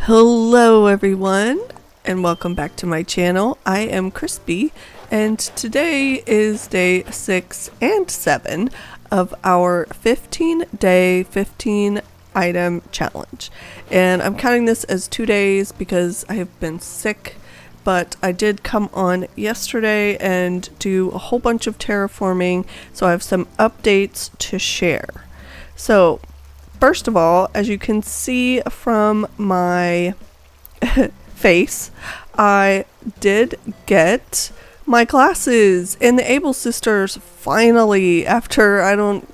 Hello everyone and welcome back to my channel. I am Crispy and today is day 6 and 7 of our 15-day 15 item challenge. And I'm counting this as 2 days because I have been sick, but I did come on yesterday and do a whole bunch of terraforming, so I have some updates to share. So first of all, as you can see from my face, I did get my glasses and the Able Sisters finally, after I don't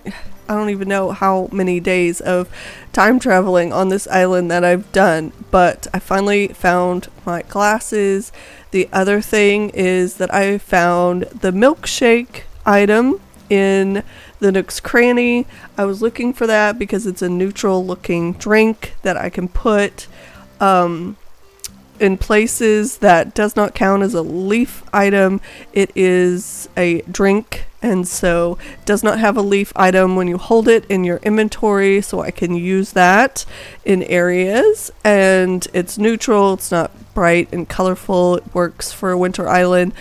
even know how many days of time traveling on this island that I've done, but I finally found my glasses. The other thing is that I found the milkshake item in the Nook's Cranny. I was looking for that because it's a neutral looking drink that I can put in places that does not count as a leaf item. It is a drink, and so it does not have a leaf item when you hold it in your inventory, so I can use that in areas. And it's neutral, it's not bright and colorful, it works for a winter island.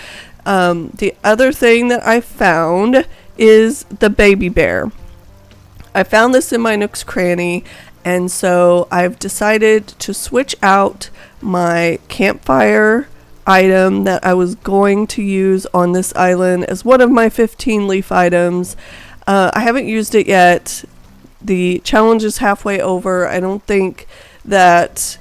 The other thing that I found is the baby bear. I found this in my Nook's Cranny, and so I've decided to switch out my campfire item that I was going to use on this island as one of my 15 leaf items. I haven't used it yet. The challenge is halfway over. I don't think that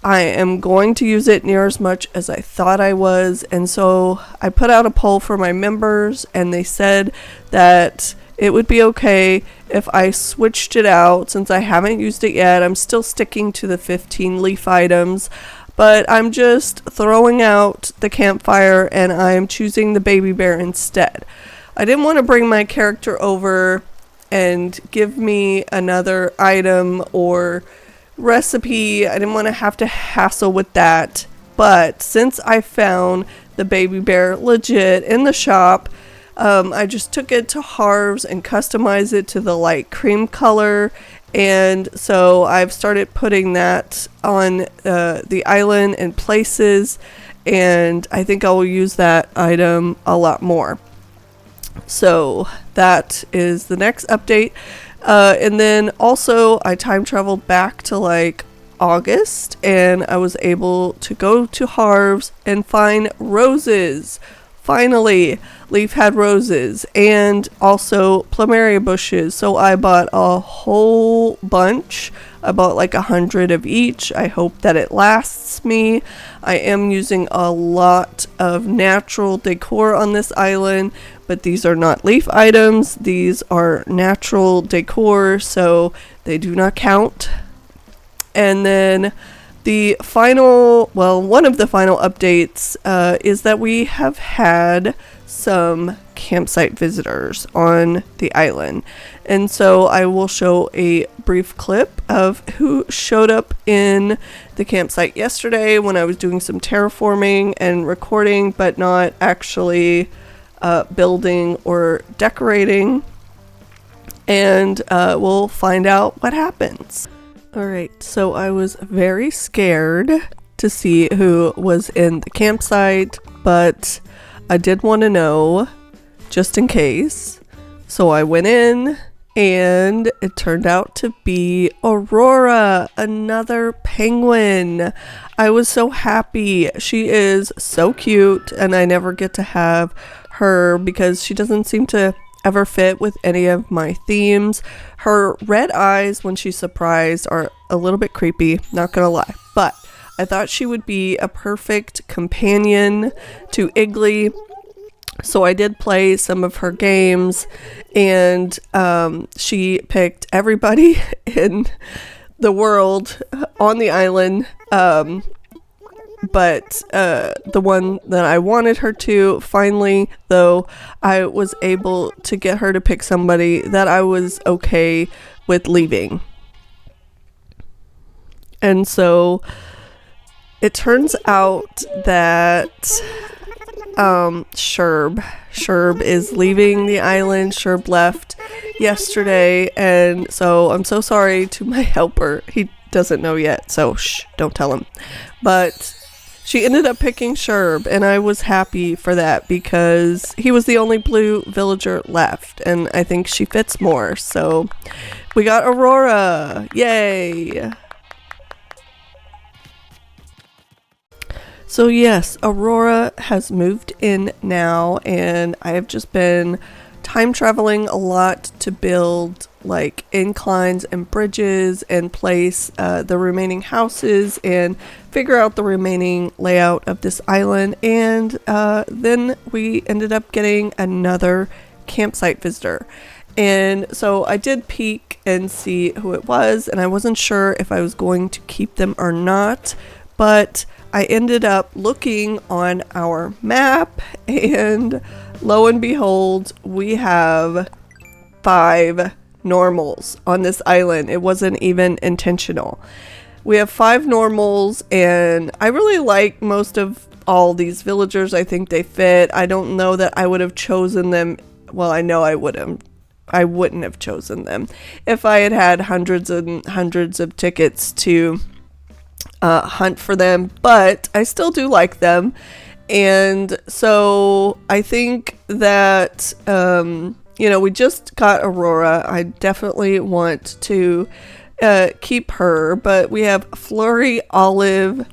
I am going to use it near as much as I thought I was, and so I put out a poll for my members, and they said that it would be okay if I switched it out. Since I haven't used it yet, I'm still sticking to the 15 leaf items, but I'm just throwing out the campfire and I'm choosing the baby bear instead. I didn't want to bring my character over and give me another item or recipe. I didn't want to have to hassle with that, but since I found the baby bear legit in the shop, I just took it to Harv's and customized it to the light cream color, and so I've started putting that on the island and places, and I think I will use that item a lot more. So that is the next update. And then also I time traveled back to like August, and I was able to go to Harv's and find roses. Finally, Leaf had roses and also plumeria bushes, so I bought a whole bunch. I bought like 100 of each. I hope that it lasts me. I am using a lot of natural decor on this island, but these are not leaf items. These are natural decor, so they do not count. And then the final, well, one of the final updates is that we have had some campsite visitors on the island. And so I will show a brief clip of who showed up in the campsite yesterday when I was doing some terraforming and recording, but not actually building or decorating. And we'll find out what happens. Alright, so I was very scared to see who was in the campsite, but I did want to know just in case. So I went in, and it turned out to be Aurora, another penguin. I was so happy. She is so cute, and I never get to have her because she doesn't seem to ever fit with any of my themes. Her red eyes when she's surprised are a little bit creepy, not gonna lie, but I thought she would be a perfect companion to Iggly, so I did play some of her games, and she picked everybody in the world on the island, but the one that I wanted her to, finally, though, I was able to get her to pick somebody that I was okay with leaving. And so it turns out that Sherb is leaving the island. Sherb left yesterday, and so I'm so sorry to my helper. He doesn't know yet, so shh, don't tell him. But she ended up picking Sherb, and I was happy for that because he was the only blue villager left, and I think she fits more. So we got Aurora. Yay! So yes, Aurora has moved in now, and I have just been time traveling a lot to build like inclines and bridges and place the remaining houses and figure out the remaining layout of this island. And then we ended up getting another campsite visitor. And so I did peek and see who it was, and I wasn't sure if I was going to keep them or not, but I ended up looking on our map, and lo and behold, we have 5 normals on this island. It wasn't even intentional. We have 5 normals, and I really like most of all these villagers. I think they fit. I don't know that I would have chosen them. Well, I know I wouldn't have chosen them if I had had hundreds and hundreds of tickets to hunt for them, but I still do like them. And so I think that we just got Aurora. I definitely want to keep her, but we have Flurry, Olive,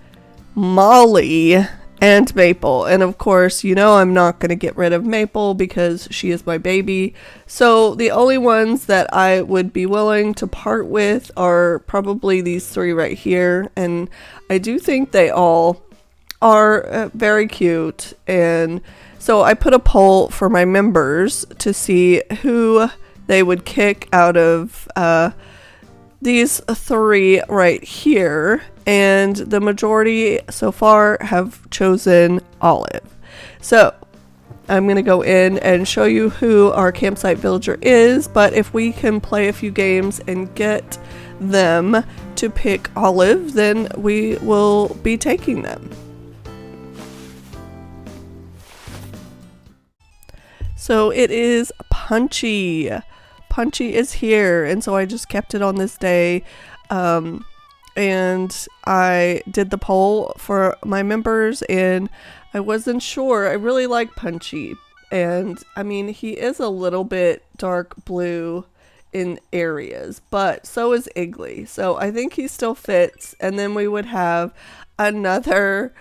Molly, and Maple. And of course, I'm not going to get rid of Maple because she is my baby. So the only ones that I would be willing to part with are probably these 3 right here. And I do think they all are very cute. And so I put a poll for my members to see who they would kick out of these 3 right here, and the majority so far have chosen Olive. So I'm going to go in and show you who our campsite villager is, but if we can play a few games and get them to pick Olive, then we will be taking them. So it is Punchy. Punchy is here, and so I just kept it on this day, and I did the poll for my members, and I wasn't sure. I really like Punchy, and I mean, he is a little bit dark blue in areas, but so is Iggly, so I think he still fits. And then we would have another,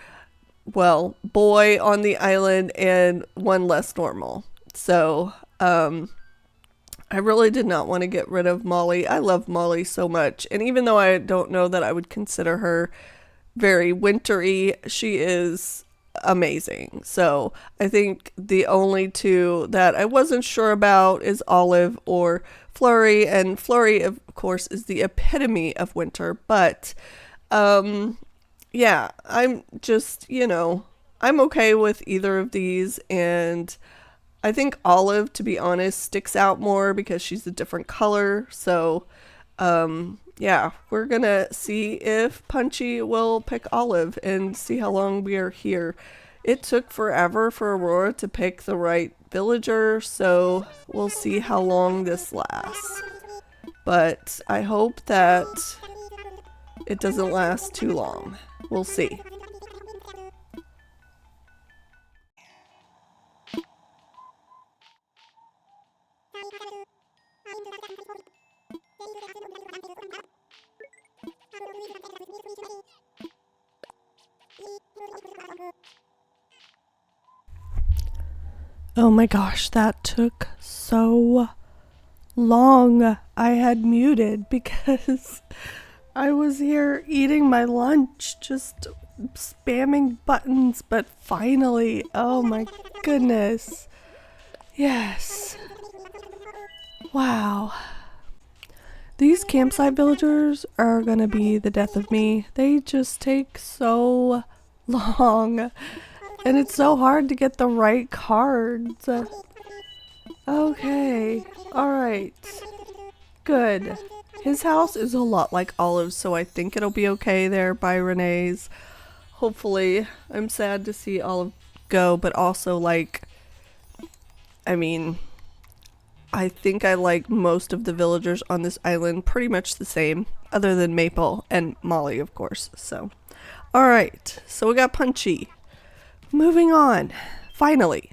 boy on the island and one less normal. So I really did not want to get rid of Molly. I love Molly so much. And even though I don't know that I would consider her very wintry, she is amazing. So I think the only 2 that I wasn't sure about is Olive or Flurry. And Flurry, of course, is the epitome of winter. But yeah, I'm just, I'm okay with either of these. And I think Olive, to be honest, sticks out more because she's a different color. So, yeah, we're going to see if Punchy will pick Olive and see how long we are here. It took forever for Aurora to pick the right villager, so we'll see how long this lasts. But I hope that it doesn't last too long. We'll see. Oh my gosh, that took so long. I had muted because I was here eating my lunch, just spamming buttons, but finally, oh my goodness. Yes. Wow. These campsite villagers are gonna be the death of me. They just take so long. And it's so hard to get the right cards. Okay. Alright. Good. His house is a lot like Olive's, so I think it'll be okay there by Renee's. Hopefully. I'm sad to see Olive go, but also, I think I like most of the villagers on this island pretty much the same. other than Maple and Molly, of course. So, all right. So we got Punchy. Moving on. Finally.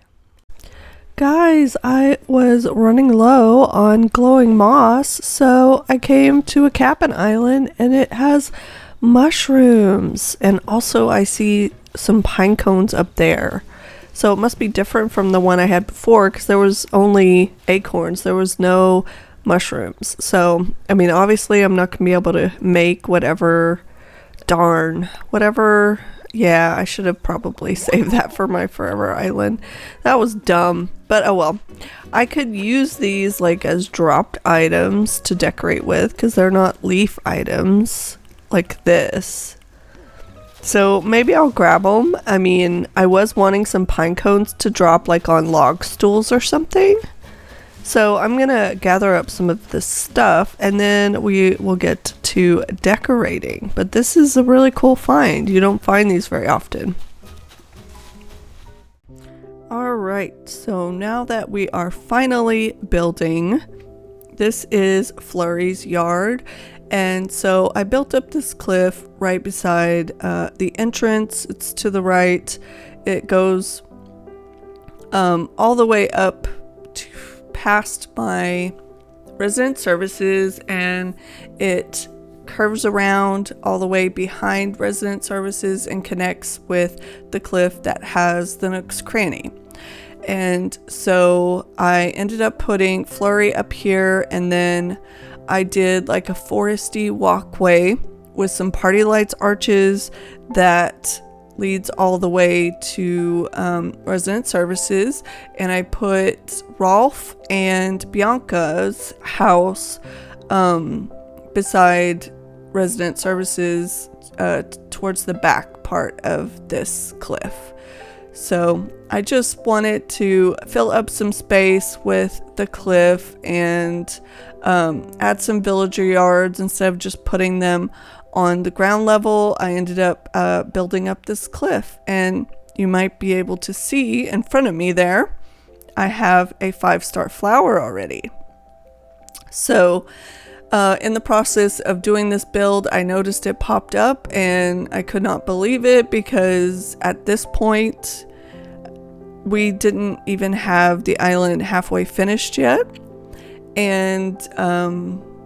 Guys, I was running low on glowing moss, so I came to a Kapp'n island and it has mushrooms. And also I see some pine cones up there. So it must be different from the one I had before because there was only acorns. There was no mushrooms. So, I mean, obviously I'm not going to be able to make whatever. Yeah, I should have probably saved that for my forever island. That was dumb, but oh well. I could use these like as dropped items to decorate with because they're not leaf items like this. So maybe I'll grab them. I mean, I was wanting some pine cones to drop like on log stools or something. So I'm gonna gather up some of this stuff and then we will get to decorating. But this is a really cool find. You don't find these very often. Alright, so now that we are finally building, this is Flurry's yard. And so I built up this cliff right beside the entrance. It's to the right. It goes all the way up to past my resident services, and it curves around all the way behind resident services and connects with the cliff that has the Nook's Cranny. And so I ended up putting Flurry up here, and then I did like a foresty walkway with some party lights arches that leads all the way to resident services, and I put Rolf and Bianca's house beside resident services towards the back part of this cliff. So I just wanted to fill up some space with the cliff and add some villager yards instead of just putting them on the ground level. I ended up building up this cliff, and you might be able to see in front of me there, I have a 5-star flower already. So in the process of doing this build, I noticed it popped up and I could not believe it because at this point we didn't even have the island halfway finished yet. And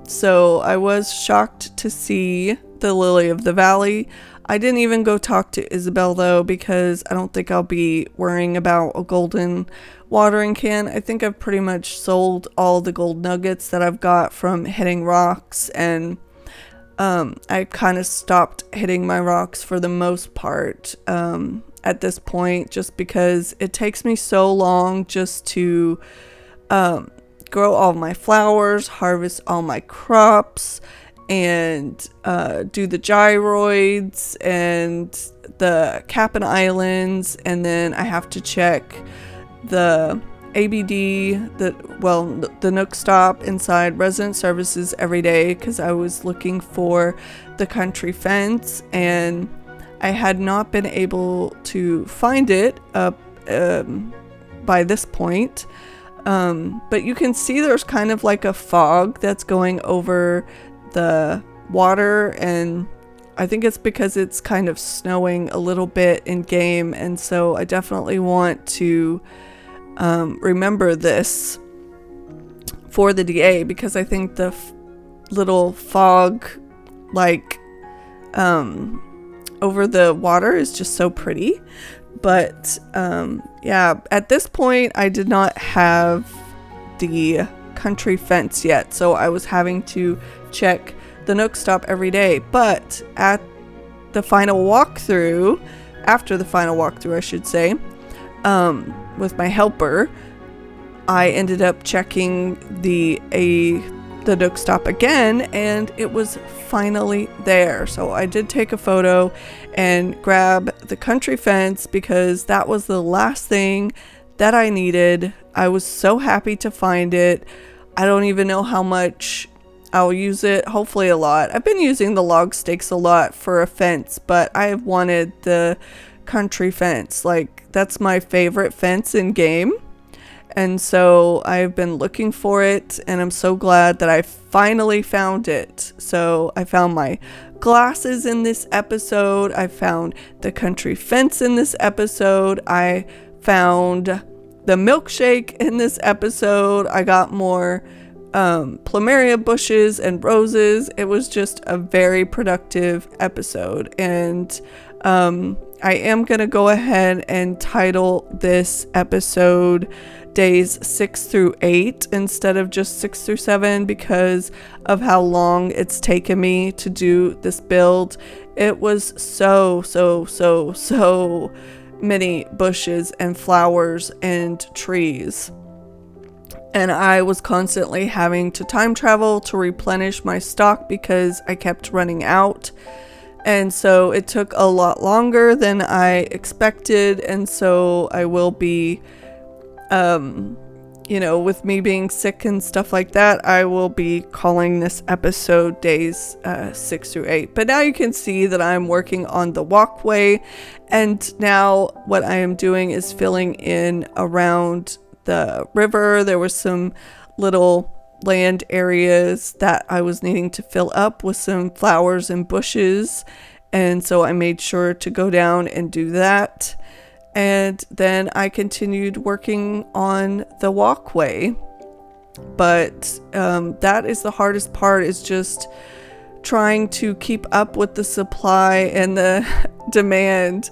so I was shocked to see the Lily of the Valley. I didn't even go talk to Isabel though, because I don't think I'll be worrying about a golden watering can. I think I've pretty much sold all the gold nuggets that I've got from hitting rocks, and I kind of stopped hitting my rocks for the most part at this point, just because it takes me so long just to grow all my flowers, harvest all my crops, and do the gyroids and the Kapp'n Islands, and then I have to check the ABD, the Nook stop inside resident services every day because I was looking for the country fence, and I had not been able to find it up by this point. But you can see there's kind of like a fog that's going over the water, and I think it's because it's kind of snowing a little bit in game, and so I definitely want to remember this for the DA, because I think the little fog like over the water is just so pretty. But yeah, at this point I did not have the country fence yet, so I was having to check the Nook stop every day. But at the final walkthrough, after the final walkthrough I should say, with my helper, I ended up checking the Nook stop again, and it was finally there. So I did take a photo and grab the country fence because that was the last thing that I needed. I was so happy to find it. I don't even know how much I'll use it. Hopefully a lot. I've been using the log stakes a lot for a fence, but I have wanted the country fence. Like, that's my favorite fence in game. And so I've been looking for it, and I'm so glad that I finally found it. So I found my glasses in this episode. I found the country fence in this episode. I found the milkshake in this episode. I got more plumeria bushes and roses. It was just a very productive episode. And I am going to go ahead and title this episode days 6 through 8 instead of just 6 through 7 because of how long it's taken me to do this build. It was so many bushes and flowers and trees. And I was constantly having to time travel to replenish my stock because I kept running out. And so it took a lot longer than I expected. And so I will be, with me being sick and stuff like that, I will be calling this episode days 6 through 8. But now you can see that I'm working on the walkway. And now what I am doing is filling in around the river. There were some little land areas that I was needing to fill up with some flowers and bushes, and so I made sure to go down and do that. And then I continued working on the walkway, but that is the hardest part, is just trying to keep up with the supply and the demand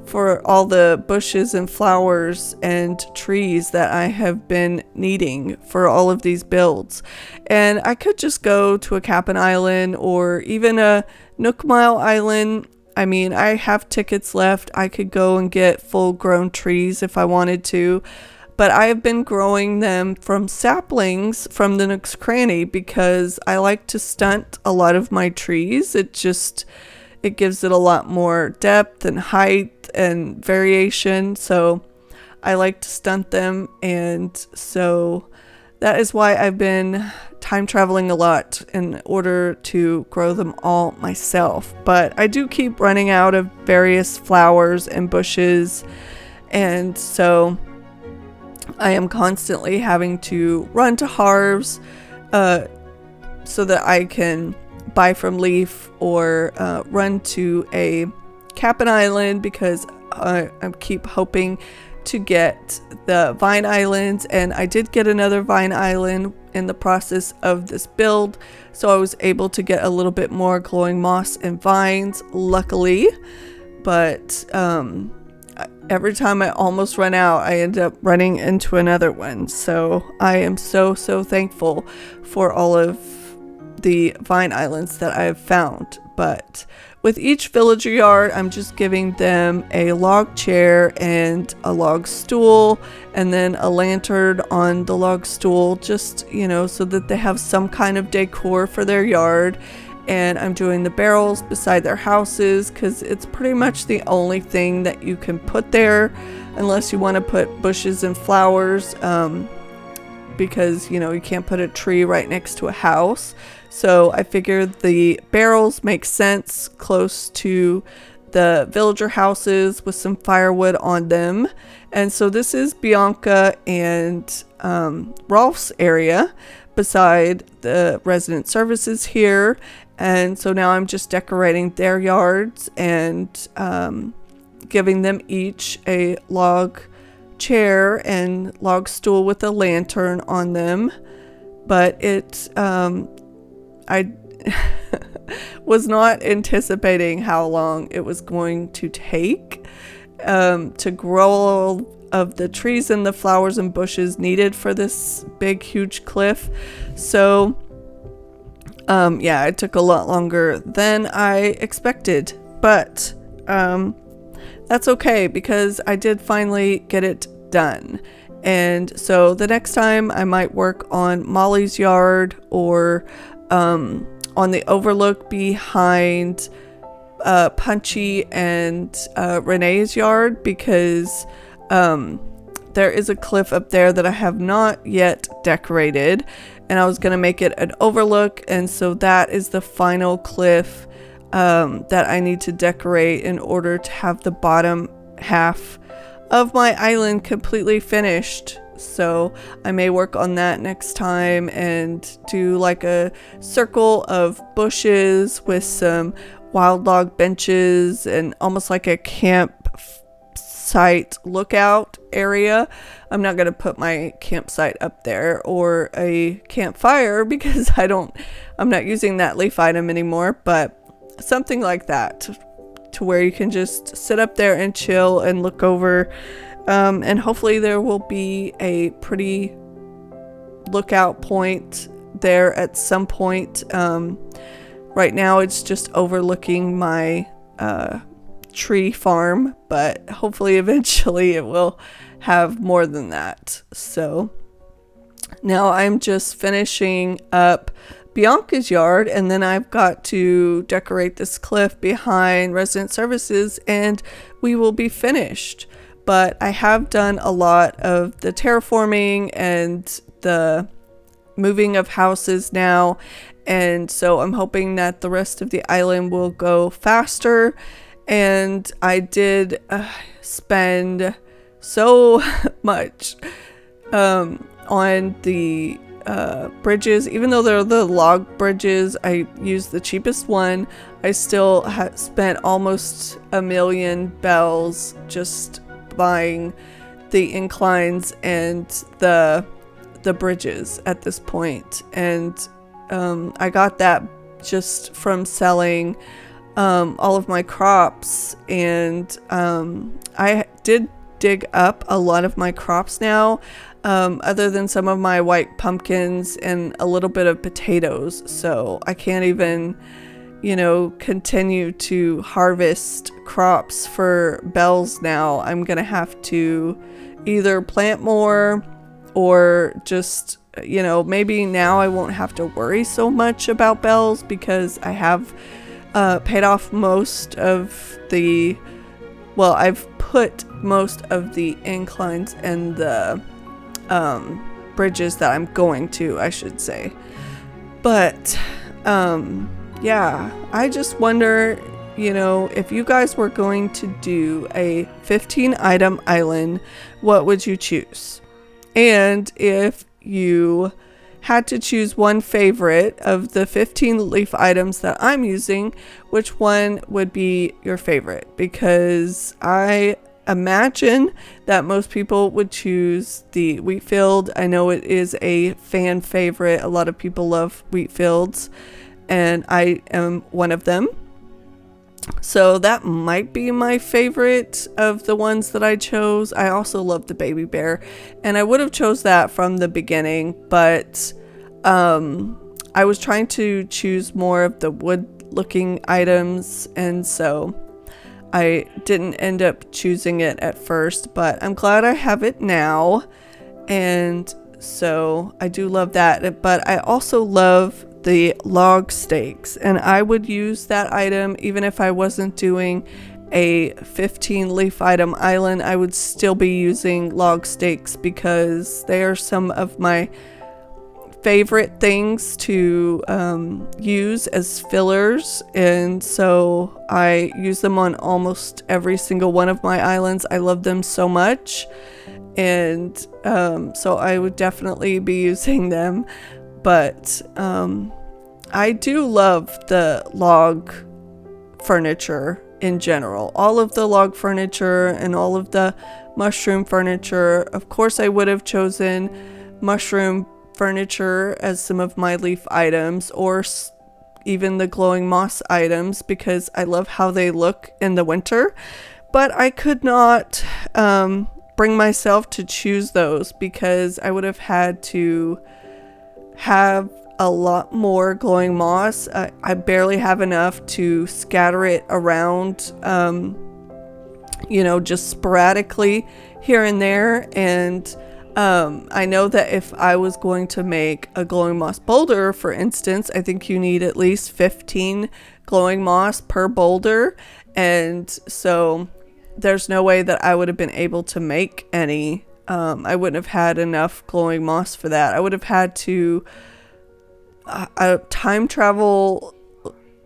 for all the bushes and flowers and trees that I have been needing for all of these builds. And I could just go to a Kapp'n Island or even a Nook Mile Island. I mean, I have tickets left. I could go and get full grown trees if I wanted to, but I have been growing them from saplings from the Nook's Cranny because I like to stunt a lot of my trees. It gives it a lot more depth and height and variation, so I like to stunt them, and so that is why I've been time traveling a lot in order to grow them all myself. But I do keep running out of various flowers and bushes, and so I am constantly having to run to Harv's so that I can buy from Leaf or run to a Kapp'n Island because I keep hoping to get the Vine Islands, and I did get another Vine Island in the process of this build, so I was able to get a little bit more glowing moss and vines, luckily. But every time I almost run out, I end up running into another one, so I am so thankful for all of the Vine Islands that I have found. But with each villager yard, I'm just giving them a log chair and a log stool, and then a lantern on the log stool, just, so that they have some kind of decor for their yard. And I'm doing the barrels beside their houses because it's pretty much the only thing that you can put there, unless you want to put bushes and flowers, because, you can't put a tree right next to a house. So I figured the barrels make sense close to the villager houses with some firewood on them. And so this is Bianca and Rolf's area beside the resident services here. And so now I'm just decorating their yards and giving them each a log chair and log stool with a lantern on them. But I was not anticipating how long it was going to take to grow all of the trees and the flowers and bushes needed for this big, huge cliff. So, it took a lot longer than I expected. But that's okay because I did finally get it done. And so the next time I might work on Molly's yard or on the overlook behind Punchy and Renee's yard, because there is a cliff up there that I have not yet decorated, and I was going to make it an overlook, and so that is the final cliff that I need to decorate in order to have the bottom half of my island completely finished. So I may work on that next time and do like a circle of bushes with some wild log benches and almost like a campsite lookout area. I'm not going to put my campsite up there or a campfire because I'm not using that leaf item anymore, but something like that to where you can just sit up there and chill and look over. And hopefully there will be a pretty lookout point there at some point. Right now it's just overlooking my tree farm, but hopefully eventually it will have more than that. So now I'm just finishing up Bianca's yard, and then I've got to decorate this cliff behind resident services and we will be finished. But I have done a lot of the terraforming and the moving of houses now, and so I'm hoping that the rest of the island will go faster. And I did spend so much on the bridges. Even though they're the log bridges, I used the cheapest one. I still spent almost 1 million bells just buying the inclines and the bridges at this point. And I got that just from selling all of my crops, and I did dig up a lot of my crops now, other than some of my white pumpkins and a little bit of potatoes. So I can't even, continue to harvest crops for bells now. I'm gonna have to either plant more or just, maybe now I won't have to worry so much about bells because I have paid off most of I've put most of the inclines and the bridges that I'm going to, I should say. But yeah, I just wonder, if you guys were going to do a 15 item island, what would you choose? And if you had to choose one favorite of the 15 leaf items that I'm using, which one would be your favorite? Because I imagine that most people would choose the wheat field. I know it is a fan favorite. A lot of people love wheat fields, and I am one of them. So that might be my favorite of the ones that I chose. I also love the baby bear, and I would have chose that from the beginning, but I was trying to choose more of the wood looking items, and so I didn't end up choosing it at first, but I'm glad I have it now. And so I do love that, but I also love the log stakes, and I would use that item even if I wasn't doing a 15 leaf item island. I would still be using log stakes because they are some of my favorite things to use as fillers, and so I use them on almost every single one of my islands. I love them so much, and so I would definitely be using them. But I do love the log furniture in general, all of the log furniture and all of the mushroom furniture. Of course, I would have chosen mushroom furniture as some of my leaf items, or even the glowing moss items, because I love how they look in the winter. But I could not bring myself to choose those because I would have had to have a lot more glowing moss. I barely have enough to scatter it around, just sporadically here and there. And I know that if I was going to make a glowing moss boulder, for instance, I think you need at least 15 glowing moss per boulder. And so there's no way that I would have been able to make any. I wouldn't have had enough glowing moss for that. I would have had to time travel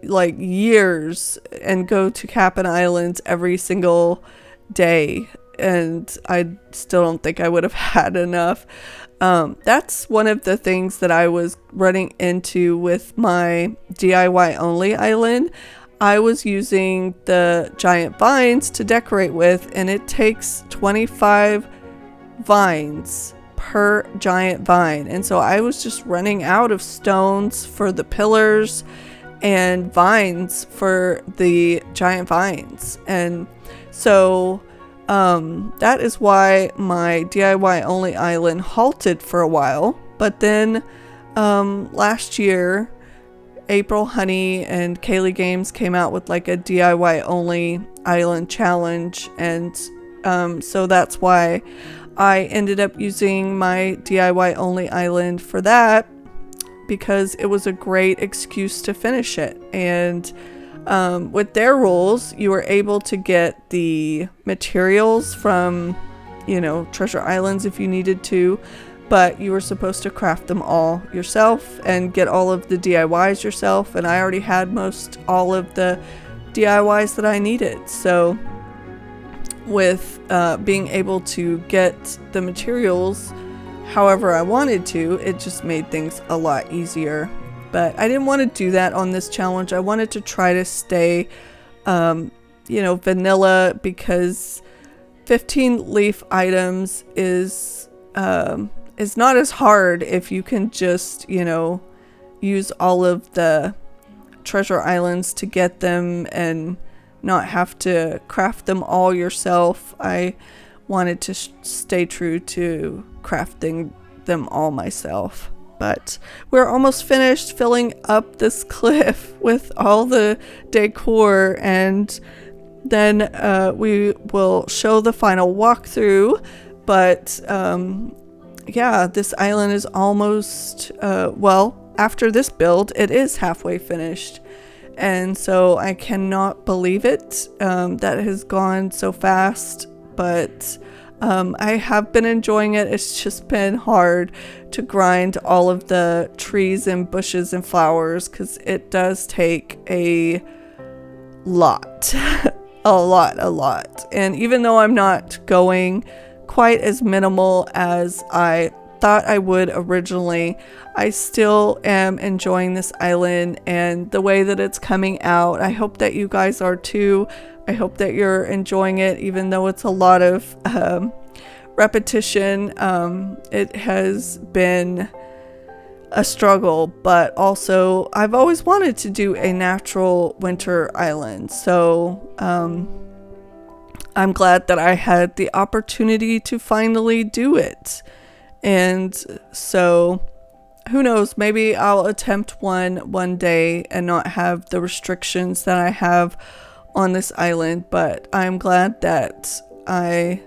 years and go to Kapp'n Islands every single day and I still don't think I would have had enough. That's one of the things that I was running into with my DIY only island. I was using the giant vines to decorate with, and it takes 25 vines per giant vine. And so I was just running out of stones for the pillars and vines for the giant vines. And so that is why my DIY only island halted for a while. But then last year, April Honey and Kaylee Games came out with like a DIY only island challenge, and so that's why I ended up using my DIY only island for that, because it was a great excuse to finish it. And with their rules, you were able to get the materials from, treasure islands if you needed to, but you were supposed to craft them all yourself and get all of the DIYs yourself. And I already had all of the DIYs that I needed. So with being able to get the materials however I wanted to, it just made things a lot easier. But I didn't want to do that on this challenge. I wanted to try to stay, vanilla, because 15 leaf items is not as hard if you can just, use all of the treasure islands to get them and not have to craft them all yourself. I wanted to stay true to crafting them all myself. But we're almost finished filling up this cliff with all the decor, and then we will show the final walkthrough. But this island is almost, after this build, it is halfway finished. And so I cannot believe it. That has gone so fast, but I have been enjoying it. It's just been hard to grind all of the trees and bushes and flowers, because it does take a lot. a lot. And even though I'm not going quite as minimal as I thought I would originally, I still am enjoying this island and the way that it's coming out. I hope that you guys are too. I hope that you're enjoying it, even though it's a lot of repetition. It has been a struggle, but also I've always wanted to do a natural winter island. So I'm glad that I had the opportunity to finally do it. And so who knows, maybe I'll attempt one day and not have the restrictions that I have on this island. But I'm glad that I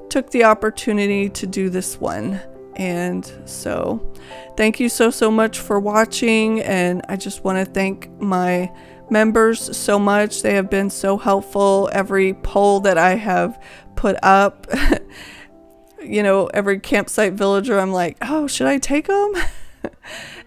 took the opportunity to do this one. And so thank you so much for watching, and I just want to thank my members so much. They have been so helpful. Every poll that I have put up, every campsite villager, I'm like, oh, should I take them?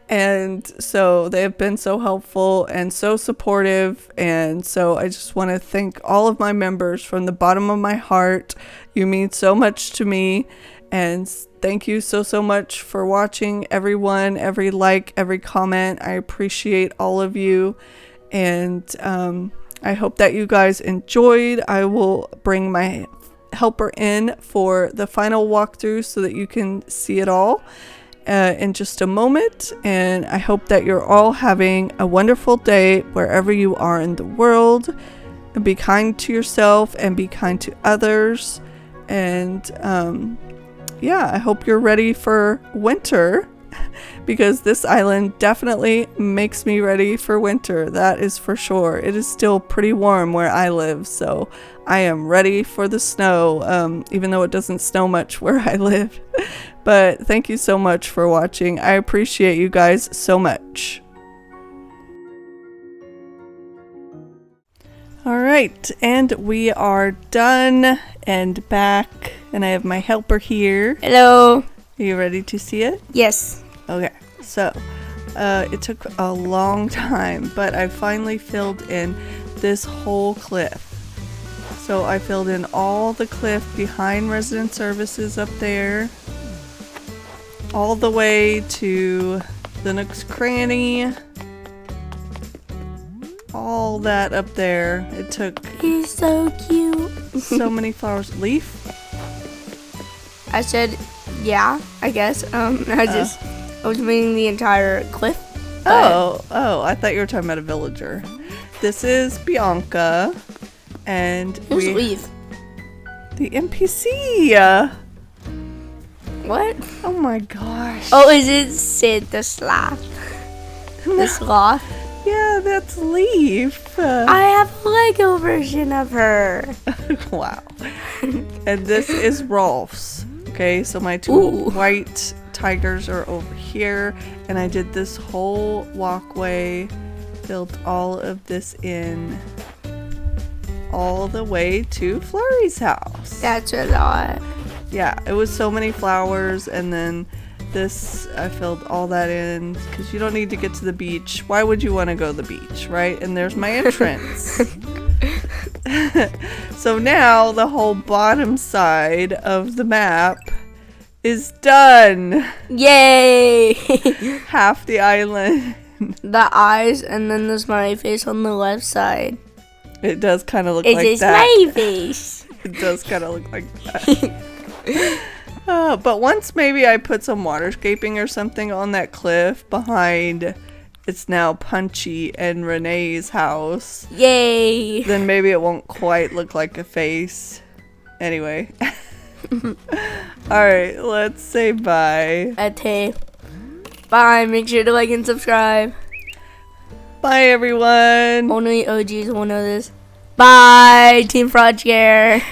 And so they have been so helpful and so supportive. And so I just want to thank all of my members from the bottom of my heart. You mean so much to me. And thank you so much for watching, everyone. Every like, every comment. I appreciate all of you. And I hope that you guys enjoyed. I will bring my helper in for the final walkthrough so that you can see it all in just a moment. And I hope that you're all having a wonderful day wherever you are in the world. And be kind to yourself and be kind to others. And I hope you're ready for winter, because this island definitely makes me ready for winter. That is for sure. It is still pretty warm where I live, so I am ready for the snow, even though it doesn't snow much where I live. But thank you so much for watching. I appreciate you guys so much. All right, and we are done and back, and I have my helper here. Hello. Are you ready to see it? Yes. Okay, so it took a long time, but I finally filled in this whole cliff. So I filled in all the cliff behind resident services up there. All the way to the Nook's Cranny. All that up there. It took... He's so cute. so many flowers. Leaf? I said, yeah, I guess. I was meaning the entire cliff. Oh, I thought you were talking about a villager. This is Bianca. And who's Leaf? The NPC. What? Oh my gosh. Oh, is it Sid the Sloth? The sloth? Yeah, that's Leaf. I have a Lego version of her. Wow. And this is Rolf's. Okay, so my two white tigers are over here. And I did this whole walkway, filled all of this in, all the way to Flurry's house. That's a lot. Yeah, it was so many flowers, and then this, I filled all that in, because you don't need to get to the beach. Why would you want to go to the beach, right? And there's my entrance. So now the whole bottom side of the map is done. Yay! Half the island. The eyes, and then the smiley face on the left side. It does kind of look like that. It's a smiley face. It does kind of look like that. But once maybe I put some waterscaping or something on that cliff behind, it's now Punchy and Renee's house. Yay! Then maybe it won't quite look like a face. Anyway. Alright, let's say bye. Okay. Bye. Make sure to like and subscribe. Bye, everyone. Only OGs will know this. Bye, Team Fraud Scare.